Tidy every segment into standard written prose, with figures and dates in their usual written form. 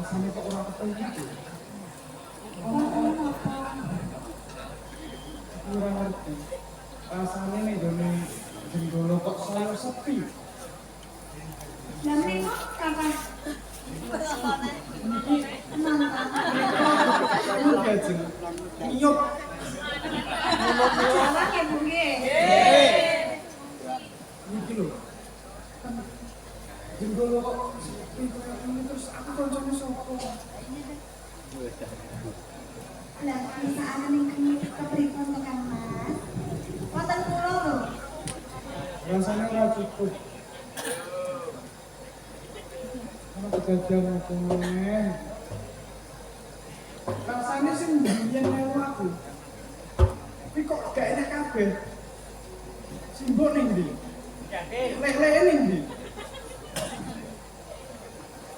rasanya kok orang ketemu gitu. Kurang ngerti. Rasanya nih doni jenggolo kok saya sepi. Dan nengok kapan? Udah jeng. Iyop. Jalan ya Bungge. Iki lho. Jenggolo kok sepi kayak ini terus aku koncone sapa? Lah bisa ana ning kene kepripun to Kang Mas? Wonten kula lho. Rasanya ora cukup. Ana kejadian apa meneh? Rasanya sih mbiyen nemu aku. Tapi kok gak enak kabeh. Simbok ning ndi? Lek-lek ning ndi?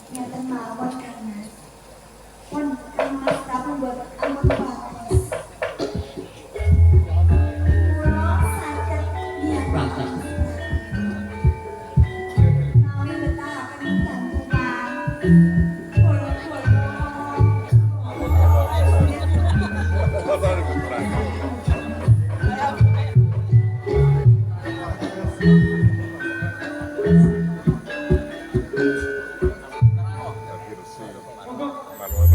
Ngaten mawon Kang Mas. Pun Kang Mas Prabu buat ampun